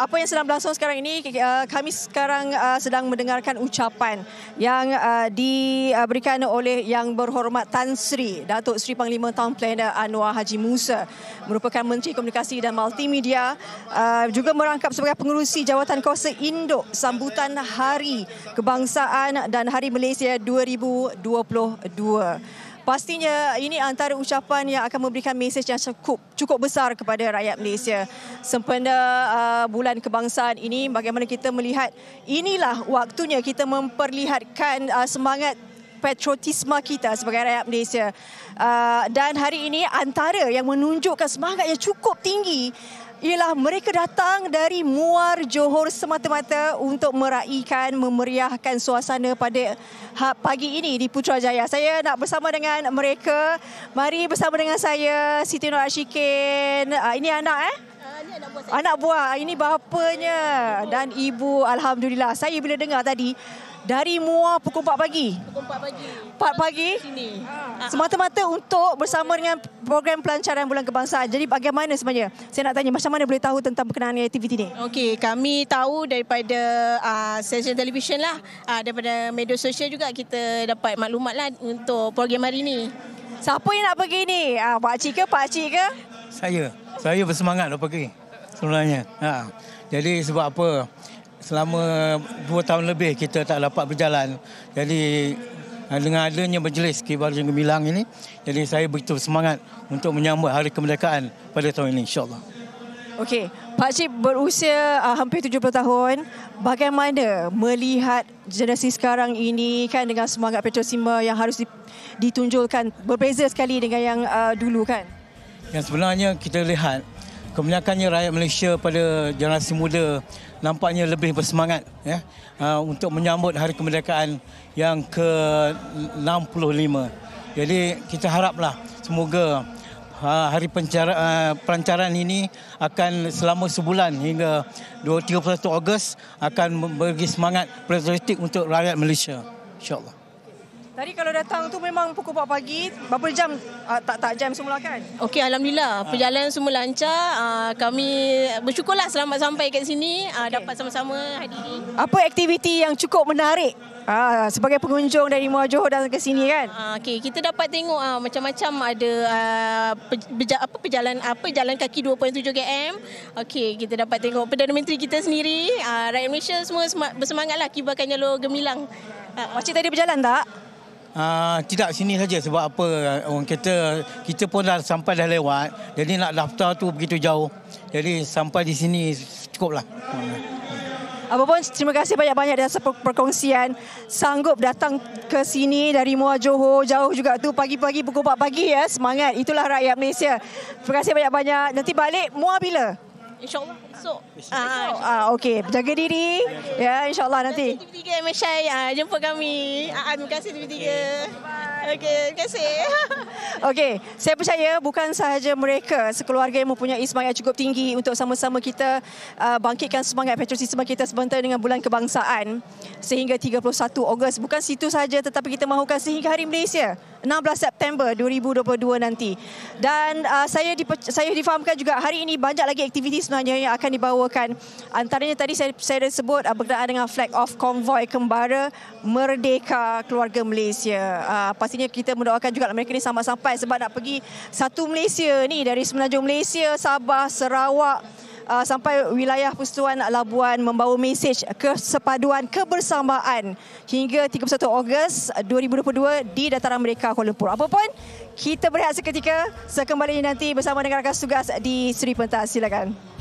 Apa yang sedang berlangsung sekarang ini, kami sekarang sedang mendengarkan ucapan yang diberikan oleh Yang Berhormat Tan Sri Datuk Seri Panglima Town Planner Anwar Haji Musa, merupakan Menteri Komunikasi dan Multimedia, juga merangkap sebagai pengerusi Jawatan Kuasa Induk sambutan Hari Kebangsaan dan Hari Malaysia 2022. Pastinya ini antara ucapan yang akan memberikan mesej yang cukup besar kepada rakyat Malaysia. Sempena bulan kebangsaan ini, bagaimana kita melihat inilah waktunya kita memperlihatkan semangat patriotisme kita sebagai rakyat Malaysia. Dan hari ini antara yang menunjukkan semangat yang cukup tinggi ialah mereka datang dari Muar Johor semata-mata untuk meraikan, memeriahkan suasana pada pagi ini di Putrajaya. Saya nak bersama dengan mereka. Mari bersama dengan saya, Siti Nur Ashikin. Ini anak anak buah. Ini bapanya dan ibu. Alhamdulillah. Saya bila dengar tadi, dari Muar pukul 4 pagi. Pukul 4 pagi. 4 pagi? Sini. Semata-mata untuk bersama dengan program pelancaran Bulan Kebangsaan. Jadi bagaimana sebenarnya? Saya nak tanya, macam mana boleh tahu tentang berkenaan dengan aktiviti ini? Okey, kami tahu daripada stesen televisyen lah. Daripada media sosial juga kita dapat maklumat lah untuk program hari ini. Siapa yang nak pergi ni? Pakcik ke? Pakcik ke? Saya bersemangat nak pergi sebenarnya. Jadi sebab apa? Selama 2 tahun lebih kita tak dapat berjalan. Jadi dengan adanya Majlis Kibar Jalur Gemilang ini, jadi saya begitu semangat untuk menyambut Hari Kemerdekaan pada tahun ini, insya-Allah. Okey, Pakcik berusia hampir 70 tahun. Bagaimana melihat generasi sekarang ini kan dengan semangat patriotisme yang harus ditunjukkan, berbeza sekali dengan yang dulu kan? Yang sebenarnya kita lihat kebanyakannya rakyat Malaysia pada generasi muda nampaknya lebih bersemangat untuk menyambut Hari Kemerdekaan yang ke-65. Jadi kita haraplah semoga hari pelancaran ini akan selama sebulan hingga 31 Ogos akan memberi semangat patriotik untuk rakyat Malaysia, insya-Allah. Tadi kalau datang tu memang pukul 4 pagi, berapa jam tak jam semula kan? Okey, alhamdulillah perjalanan semua lancar. Kami bersyukurlah selamat sampai kat sini, dapat sama-sama hadiri. Apa aktiviti yang cukup menarik sebagai pengunjung dari Muar Johor datang ke sini kan? Okey, kita dapat tengok macam-macam ada jalan kaki 2.7 km. Okey, kita dapat tengok Perdana Menteri kita sendiri, rakyat Malaysia semua bersemangatlah kibarkan Jalur Gemilang. Pakcik tadi berjalan tak? Tidak, sini saja sebab apa, orang kita pun dah sampai dah lewat, jadi nak daftar tu begitu jauh, jadi sampai di sini cukuplah. Apapun, terima kasih banyak-banyak di atas perkongsian. Sanggup datang ke sini dari Muar Johor, jauh juga tu, pagi-pagi pukul 4 pagi ya, semangat. Itulah rakyat Malaysia. Terima kasih banyak-banyak. Nanti balik Muar bila? InsyaAllah esok. Okey, jaga diri. Ya, insyaAllah nanti. TV3 MSI jemput kami. Terima kasih TV3. Okey, terima kasih. Okey, saya percaya bukan sahaja mereka sekeluarga yang mempunyai semangat cukup tinggi untuk sama-sama kita bangkitkan semangat patriotisme kita sebentar dengan Bulan Kebangsaan sehingga 31 Ogos. Bukan situ saja, tetapi kita mahukan sehingga Hari Malaysia 16 September 2022 nanti. Dan saya difahamkan juga hari ini banyak lagi aktiviti sebenarnya yang akan dibawakan. Antaranya tadi saya dah sebut berkenaan dengan flag off konvoi kembara Merdeka Keluarga Malaysia. pastinya kita mendoakan juga mereka ni selamat sampai sebab nak pergi satu Malaysia ni dari Semenanjung Malaysia, Sabah, Sarawak sampai wilayah Persekutuan Labuan membawa mesej kesepaduan kebersamaan hingga 31 Ogos 2022 di dataran mereka Kuala Lumpur. Apapun, kita berehat seketika, sekembali nanti bersama dengan rakan tugas di Seri Pentas. Silakan.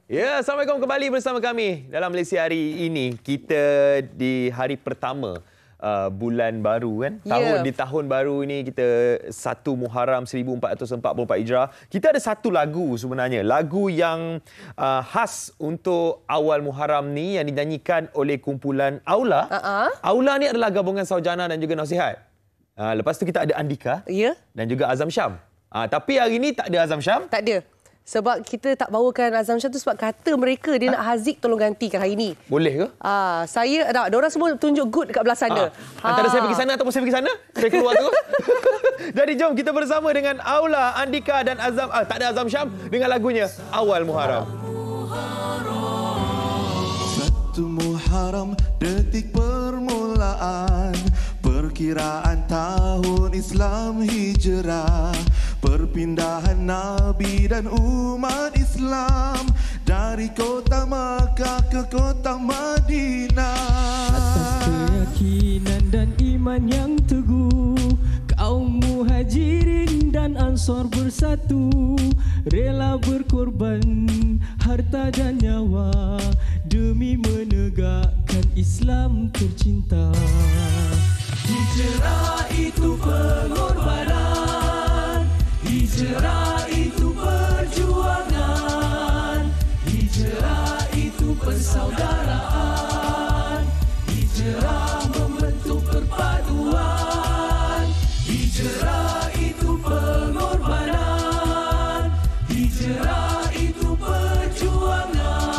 Ya, Assalamualaikum, kembali bersama kami dalam Malaysia hari ini. Kita di hari pertama bulan baru kan. Di tahun baru ini kita 1 Muharram 1444 Hijrah. Kita ada satu lagu sebenarnya. Lagu yang khas untuk awal Muharram ni yang dinyanyikan oleh kumpulan Aula. Aula ni adalah gabungan Saujana dan juga Nasihat. Lepas tu kita ada Andika dan juga Azam Syam. Tapi hari ni tak ada Azam Syam. Tak ada. Sebab kita tak bawakan Azam Syam tu sebab kata mereka dia nak Haziq tolong gantikan hari ni. Boleh ke? Saya tak, diorang semua tunjuk good dekat belah sana. Antara saya pergi sana ataupun saya pergi sana, saya keluar tu. Jadi jom kita bersama dengan Aula, Andika dan Azam, tak ada Azam Syam dengan lagunya Awal Muharram. 1 Muharram detik permulaan perkiraan tahun Islam Hijrah. Perpindahan Nabi dan umat Islam dari kota Makkah ke kota Madinah. Atas keyakinan dan iman yang teguh, kaum Muhajirin dan Ansor bersatu, rela berkorban harta dan nyawa demi menegakkan Islam tercinta. Hijrah itu pengorbanan, hijrah itu perjuangan, hijrah itu persaudaraan, hijrah membentuk perpaduan, hijrah itu pengorbanan, hijrah itu perjuangan,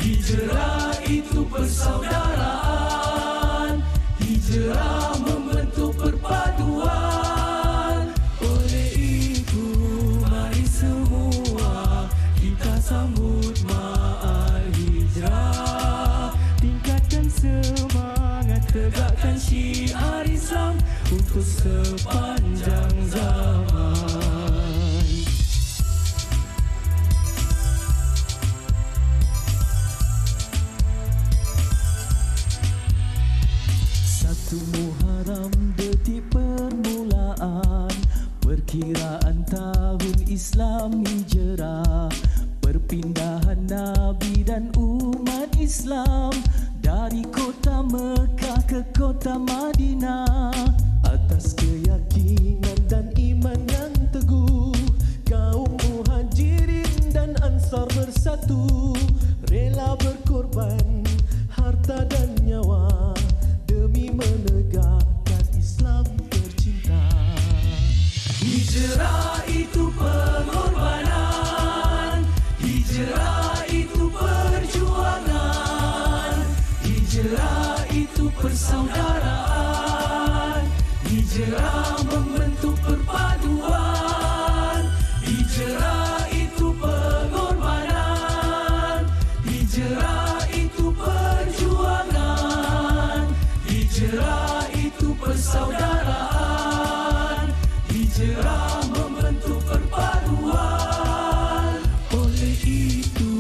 hijrah itu persaudaraan, hijrah membentuk perpaduan. Oleh itu mari semua kita sambut Ma'al Hijrah, tingkatkan semangat, tegakkan syiar Islam untuk sepanjang zaman. Satu Muharram detik permulaan perkiraan tahun Islam Hijrah. Perpindahan Nabi dan umat Islam dari kota Mekah ke kota Madinah. Atas keyakinan dan iman yang teguh, kaum Muhajirin dan Ansar bersatu, rela berkorban harta dan nyawa demi menegakkan Islam tercinta. Hijrah itu pengorbanan, hijrah itu perjuangan, hijrah itu persaudaraan, hijrah membentuk perpaduan, hijrah itu pengorbanan, hijrah itu perjuangan, hijrah itu persaudaraan, hijrah membentuk perpaduan. Oleh itu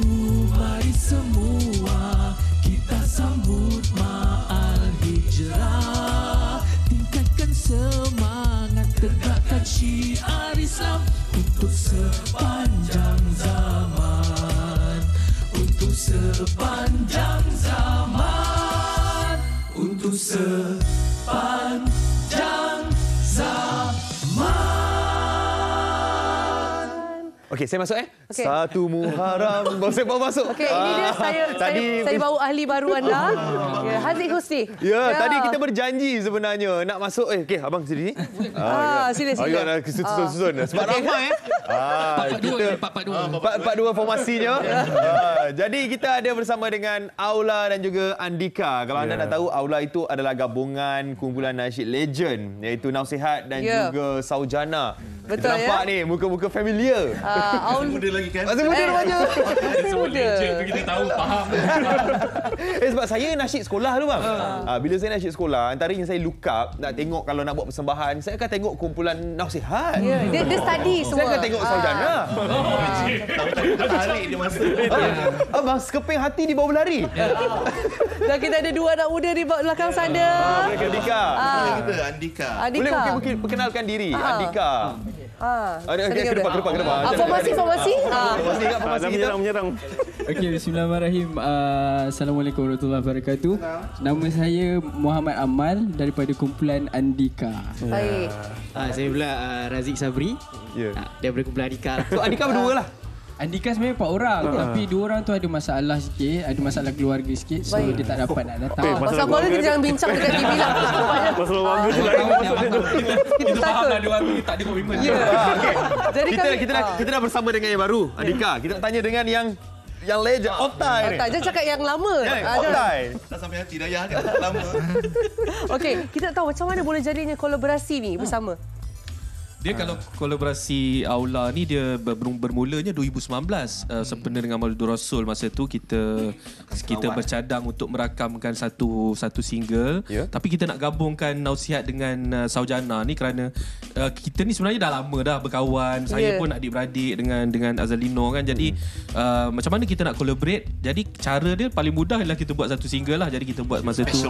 mari semua kita sambut Ma'al Hijrah, tingkatkan semangat, tegakkan syiar Islam untuk sepanjang zaman, untuk sepanjang zaman, untuk sepanjang zaman. Okey, saya masuk Okay. 1 Muharram. Saya bawa masuk. Okey, ini dia saya bawa ahli baru anda. Ya, Haziq Husni. Ya, tadi kita berjanji sebenarnya nak masuk. Okey, abang sini. Sini. Ayah, susun. Sebab ramai kita 4-4-2 formasinya. Jadi kita ada bersama dengan Aula dan juga Andika. Kalau anda nak tahu, Aula itu adalah gabungan kumpulan nasyid legend iaitu Nasihat dan juga Saujana. Betul, nampak ni muka-muka familiar. Muda lagi kan? Masih muda remaja. Semua legend tu kita tahu, faham. Sebab saya nasyid sekolah dulu bang. Bila saya nasyid sekolah, antara yang saya look up nak tengok kalau nak buat persembahan, saya akan tengok kumpulan Nasihat. Dia study semua. Saya akan tengok Saujana. Tarik dia masuk. Abang sekeping hati di bawah berlari. Dan kita ada 2 anak muda di belakang sana. Andika. Andika. Boleh mungkin perkenalkan diri. Andika. Ke depan. Formasi. Formasi kita. Menyerang. Okey, bismillahirrahmanirrahim. Assalamualaikum warahmatullahi wabarakatuh. Nama saya Muhammad Amal daripada kumpulan Andika. Baik. Saya pula Razik Sabri. Daripada kumpulan Andika. So Andika berdua lah. Andika sebenarnya 4 orang, tapi 2 orang tu ada masalah sikit, ada masalah keluarga sikit, so dia tak dapat nak datang. Pasal keluarga kita jangan bincang dekat TV lah. Masalah keluarga tu kita faham lah 2 orang ni tak ada komitmen. Jadi kita dah bersama dengan yang baru, Andika. Kita nak tanya dengan yang legend, Optai ni. Jangan cakap yang lama. Optai. Tak sampai hati dah ya kan lama. Okey, kita nak tahu macam mana boleh jadinya kolaborasi ni bersama. Dia kalau kolaborasi Aula ni dia bermulanya 2019 sempena dengan Maulidul Rasul. Masa tu kita bercadang untuk merakamkan satu single, tapi kita nak gabungkan Nasihat dengan Saujana ni kerana kita ni sebenarnya dah lama dah berkawan. Saya pun adik-beradik dengan Azalino kan. Jadi macam mana kita nak collaborate? Jadi cara dia paling mudah ialah kita buat satu single lah. Jadi kita buat masa tu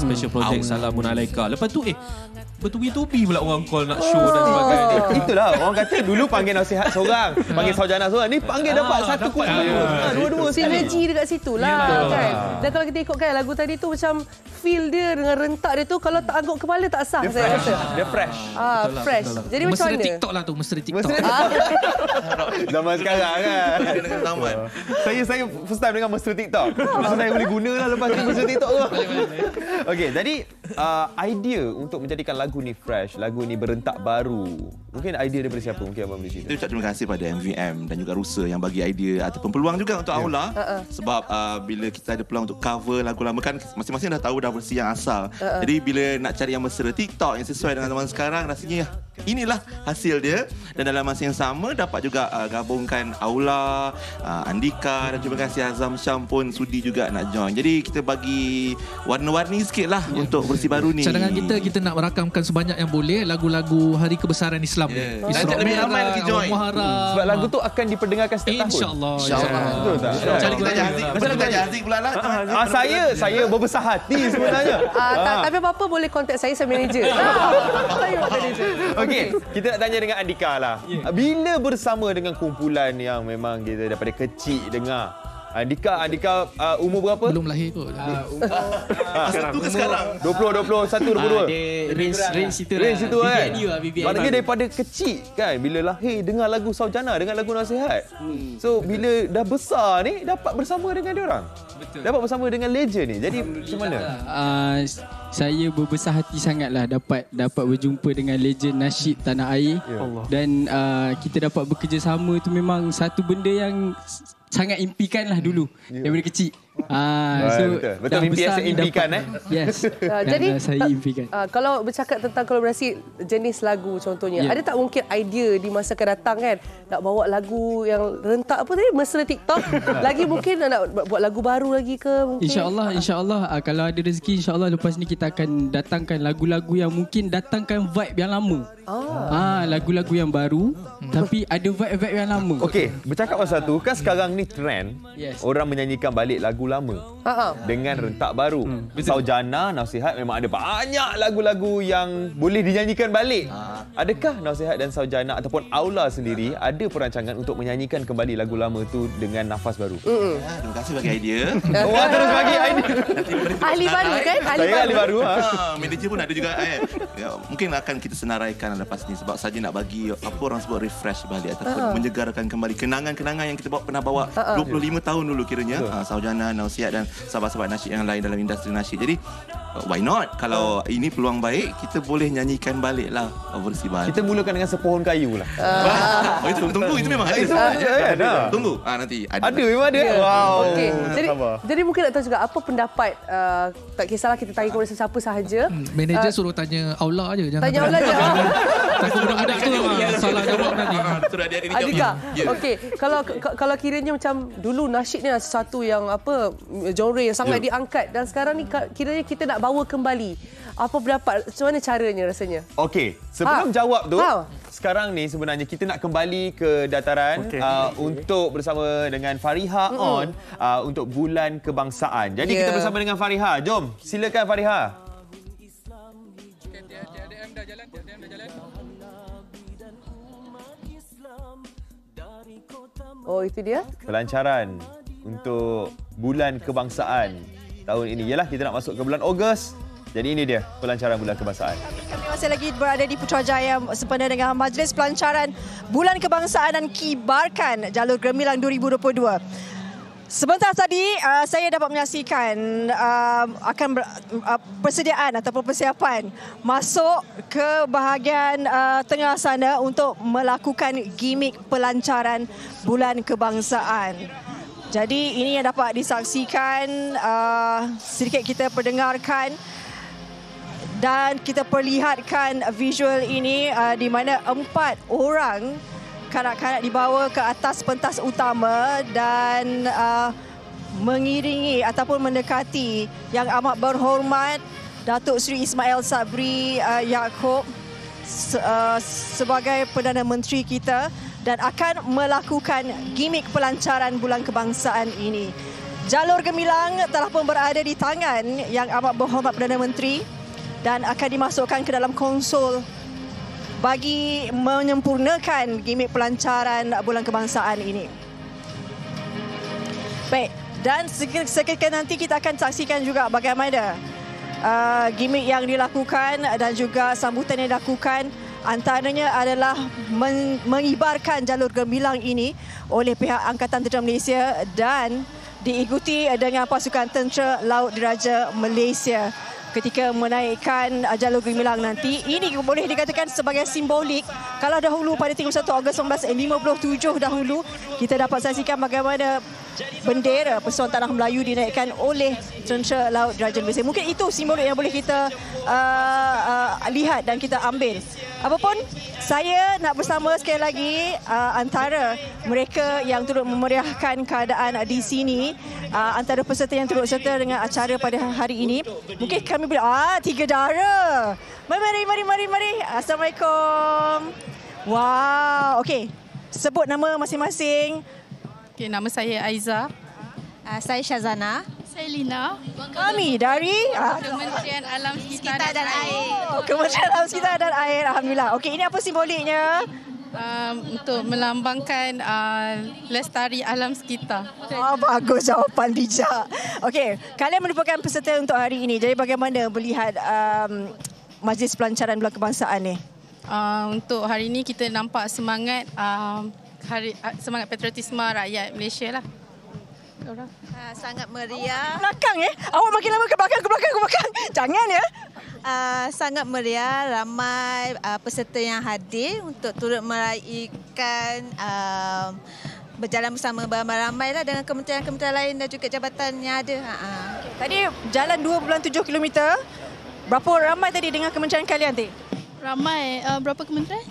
special project Salamun Alaika. Lepas tu bertubi-tubi pula orang call nak show dan sebagainya. Itulah orang kata dulu panggil Nasihat seorang, panggil Saujana seorang, ni panggil dapat satu kumpulan. Dua-dua sinergi dekat situ lah kan. Dan kalau kita ikutkan lagu tadi tu macam feel dia dengan rentak dia tu kalau tak angkut kepala tak sah saya rasa. Dia fresh. Fresh. Jadi macam mana? Mesti TikTok lah tu, mesti TikTok. Zaman sekarang kan. Saya first time dengar mesti TikTok. Saya boleh guna lah lepas ni mesti TikTok tu. Okey, jadi idea untuk menjadikan lagu ni fresh, lagu ni berentak baru. Mungkin idea daripada siapa? Mungkin abang boleh cerita. Saya ucap terima kasih pada MVM dan juga Rusa yang bagi idea ataupun peluang juga untuk Aula. Sebab bila kita ada peluang untuk cover lagu lama kan masing-masing dah tahu dah versi yang asal. Jadi bila nak cari yang mesra TikTok yang sesuai dengan zaman sekarang, rasanya inilah hasil dia. Dan dalam masa yang sama dapat juga gabungkan Aula, Andika dan terima kasih Azam Syam pun sudi juga nak join. Jadi kita bagi warna-warni sikit lah untuk versi baru ni. Cadangan kita nak merakamkan sebanyak yang boleh lagu-lagu hari kebesaran Islam. Dan lebih ramai lagi join. Sebab lagu tu akan diperdengarkan setiap tahun. InsyaAllah. Betul tak? Macam kita tanya Haziq. Macam kita tanya Haziq pula lah. Saya berbesar hati sebenarnya. Tapi apa-apa boleh kontak saya manager. Saya manager. Okey, kita nak tanya dengan Andika lah. Bila bersama dengan kumpulan yang memang kita daripada kecil dengar, Andika umur berapa? Belum lahir kot. Sekarang 20, 21, 22. Range situ kan. BBNU. Maknanya daripada kecil kan, bila lahir dengar lagu Saujana, dengar lagu Nasihat. So bila dah besar ni dapat bersama dengan dia orang. Betul. Dapat bersama dengan legend ni. Jadi macam mana? Saya berbesar hati sangatlah dapat berjumpa dengan legend nasyid tanah air. Dan kita dapat bekerjasama tu memang satu benda yang sangat impikan lah dulu daripada kecil. Betul mimpi yang saya impikan Yes. Jadi saya impikan. Kalau bercakap tentang kolaborasi jenis lagu contohnya, ada tak mungkin idea di masa akan datang kan nak bawa lagu yang rentak apa tadi mesra TikTok lagi mungkin nak buat lagu baru lagi ke mungkin? InsyaAllah kalau ada rezeki insyaAllah lepas ni kita akan datangkan lagu-lagu yang mungkin datangkan vibe yang lama. Lagu-lagu yang baru tapi ada vibe-vibe yang lama. Okey, bercakap pasal tu kan sekarang ni trend orang menyanyikan balik lagu lama dengan rentak baru. Saujana, Nasihat memang ada banyak lagu-lagu yang boleh dinyanyikan balik. adakah Nasihat dan Saujana ataupun Aula sendiri ada perancangan untuk menyanyikan kembali lagu lama tu dengan nafas baru? Terima kasih bagi idea. Wah, terus bagi idea. Ahli baru kan? Ahli baru. Manager pun ada juga. Mungkin akan kita senaraikan lepas ni sebab saja nak bagi apa orang sebut refresh balik ataupun menyegarkan kembali kenangan-kenangan yang kita pernah bawa 25 tahun dulu kiranya. Saujana, Nasihat dan sahabat-sahabat nasyid yang lain dalam industri nasyid. Jadi why not? Kalau ini peluang baik, kita boleh nyanyikan balik lah versi baru. Kita mulakan dengan sepohon kayu lah. Itu tunggu, itu memang ada. Tunggu. Nanti ada. Memang ada. Wow. Okey. Jadi mungkin nak tahu juga apa pendapat, tak kisahlah kita tanya kepada sesiapa sahaja. Manager suruh tanya Aula je. Tanya Aula je. Takut budak-budak tu salah jawab tadi. Adakah? Okey. Kalau kiranya macam dulu nasyid ni sesuatu yang genre yang sangat diangkat dan sekarang ni kiranya kita nak bawa kembali. Apa pendapat? Macam mana caranya rasanya? Okey, sebelum jawab tu, sekarang ni sebenarnya kita nak kembali ke dataran untuk bersama dengan Fariha untuk Bulan Kebangsaan. Jadi kita bersama dengan Fariha. Jom, silakan Fariha. Oh, itu dia? Pelancaran untuk Bulan Kebangsaan tahun ini. Yalah, kita nak masuk ke bulan Ogos. Jadi ini dia pelancaran Bulan Kebangsaan. Kami masih lagi berada di Putrajaya sempena dengan Majlis Pelancaran Bulan Kebangsaan dan Kibarkan Jalur Gemilang 2022. Sebentar tadi saya dapat menyaksikan persediaan ataupun persiapan masuk ke bahagian tengah sana untuk melakukan gimik pelancaran Bulan Kebangsaan. Jadi ini yang dapat disaksikan, sedikit kita perdengarkan dan kita perlihatkan visual ini di mana 4 orang kanak-kanak dibawa ke atas pentas utama dan mengiringi ataupun mendekati Yang Amat Berhormat Datuk Seri Ismail Sabri Yaakob sebagai Perdana Menteri kita dan akan melakukan gimik pelancaran Bulan Kebangsaan ini. Jalur gemilang telah pun berada di tangan Yang Amat Berhormat Perdana Menteri dan akan dimasukkan ke dalam konsol bagi menyempurnakan gimik pelancaran Bulan Kebangsaan ini. Baik, dan seketika nanti kita akan saksikan juga bagaimana gimik yang dilakukan dan juga sambutan yang dilakukan. Antaranya adalah mengibarkan jalur gemilang ini oleh pihak Angkatan Tentera Malaysia dan diikuti dengan pasukan Tentera Laut Diraja Malaysia ketika menaikkan jalur gemilang nanti. Ini boleh dikatakan sebagai simbolik. Kalau dahulu pada 31 Ogos 1957 dahulu, kita dapat saksikan bagaimana bendera Persatuan Tanah Melayu dinaikkan oleh Tentera Laut Diraja Malaysia. Mungkin itu simbolik yang boleh kita lihat dan kita ambil. Apapun, saya nak bersama sekali lagi antara mereka yang turut memeriahkan keadaan di sini, antara peserta yang turut serta dengan acara pada hari ini. Mungkin kami boleh 3 dara. Mari. Assalamualaikum. Wow, okey. Sebut nama masing-masing. Okey, nama saya Aiza. Saya Syazana. Saya Lina. Kami dari Kementerian Alam Sekitar dan Air. Kementerian Alam Sekitar dan Air. Alhamdulillah. Okey, ini apa simboliknya? Untuk melambangkan lestari alam sekitar. Bagus, jawapan bijak. Okey, kalian merupakan peserta untuk hari ini. Jadi bagaimana melihat Majlis Pelancaran Bulan Kebangsaan ni? Untuk hari ini kita nampak semangat semangat patriotisme rakyat Malaysia lah. Sangat meriah. Belakang awak makin lama ke belakang. Jangan ya. Sangat meriah, ramai peserta yang hadir untuk turut meraihkan berjalan bersama beramai-ramai lah dengan kementerian-kementerian lain dan juga jabatan yang ada. Tadi jalan 2.7 km. Berapa ramai tadi dengan kementerian kalian tadi? Ramai. Berapa kementerian?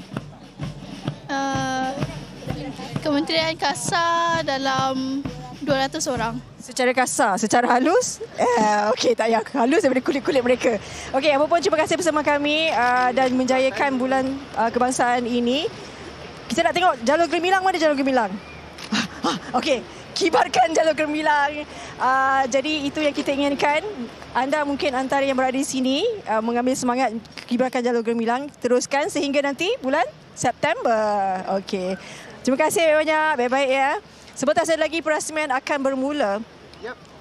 Kementerian Kasar dalam 200 orang. Secara kasar, secara halus? Okey, tak payah halus daripada kulit-kulit mereka. Okey, apapun terima kasih bersama kami dan menjayakan Bulan Kebangsaan ini. Kita nak tengok jalur gemilang, mana jalur gemilang? Okey, kibarkan jalur gemilang. Jadi itu yang kita inginkan. Anda mungkin antara yang berada di sini mengambil semangat kibarkan jalur gemilang. Teruskan sehingga nanti bulan September. Okey. Terima kasih banyak. Baik-baik ya. Sebentar saja lagi perasmian akan bermula.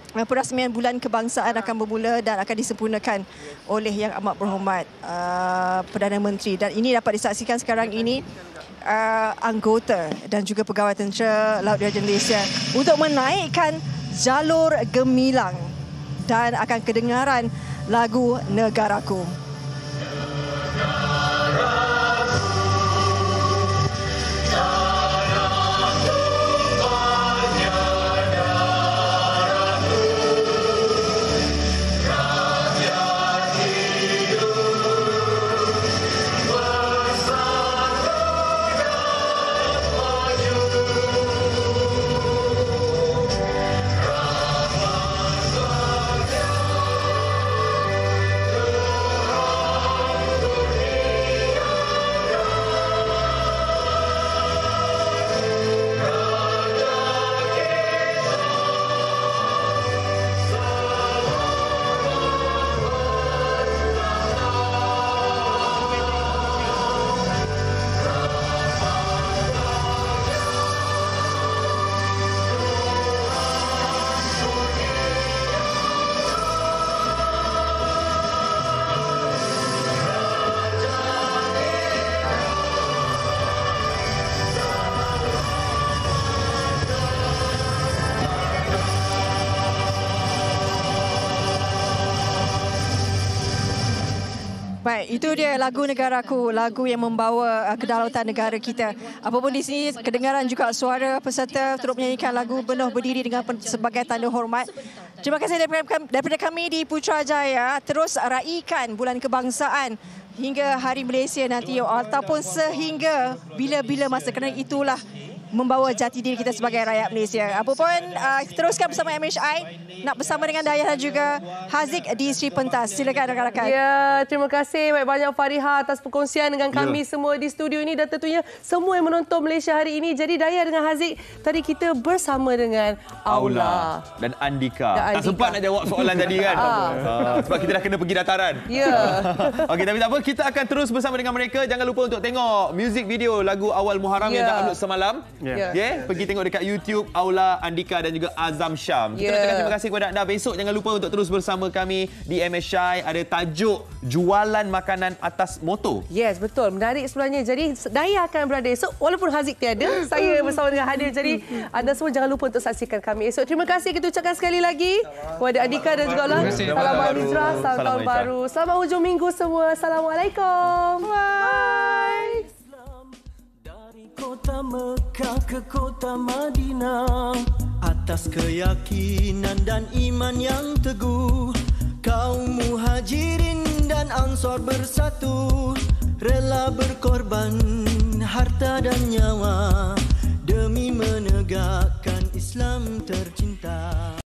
Perasmian Bulan Kebangsaan akan bermula dan akan disempurnakan oleh Yang Amat Berhormat Perdana Menteri. Dan ini dapat disaksikan sekarang ini anggota dan juga pegawai tentera Laut Diraja Malaysia untuk menaikkan jalur gemilang dan akan kedengaran lagu Negaraku. Baik, itu dia lagu Negaraku, lagu yang membawa kedaulatan negara kita. Apapun di sini, kedengaran juga suara peserta turut menyanyikan lagu Benuh Berdiri dengan sebagai tanda hormat. Terima kasih daripada kami di Putrajaya. Terus raikan Bulan Kebangsaan hingga Hari Malaysia nanti ataupun sehingga bila-bila masa, kerana itulah membawa jati diri kita sebagai rakyat Malaysia. Apapun, teruskan bersama MHI, nak bersama dengan Dayah dan juga Haziq di Sri Pentas. Silakan rakan-rakan. Ya, terima kasih banyak Fariha atas perkongsian dengan kami semua di studio ini dan tentunya semua yang menonton Malaysia hari ini. Jadi Dayah dengan Haziq, tadi kita bersama dengan Aula dan Andika. Tak sempat nak jawab soalan tadi kan? Sebab kita dah kena pergi dataran. Ya. Okey, tapi tak apa, kita akan terus bersama dengan mereka. Jangan lupa untuk tengok music video lagu Awal Muharram yang dah upload semalam. Pergi tengok dekat YouTube Aula, Andika dan juga Azam Syam. Kita nak cakap terima kasih kepada anda. Besok jangan lupa untuk terus bersama kami di MHI. Ada tajuk Jualan Makanan Atas Motor. Yes, betul. Menarik sebenarnya. Jadi Dayah akan berada esok. Walaupun Haziq tiada, saya bersama dengan hadir. Jadi anda semua jangan lupa untuk saksikan kami esok. Terima kasih kita ucapkan sekali lagi kepada Andika dan juga Aula. Salam Hijrah, salam tahun baru. Selamat hujung minggu semua. Assalamualaikum. Bye. Kota Mekah ke kota Madinah, atas keyakinan dan iman yang teguh, kaum muhajirin dan ansor bersatu, rela berkorban harta dan nyawa demi menegakkan Islam tercinta.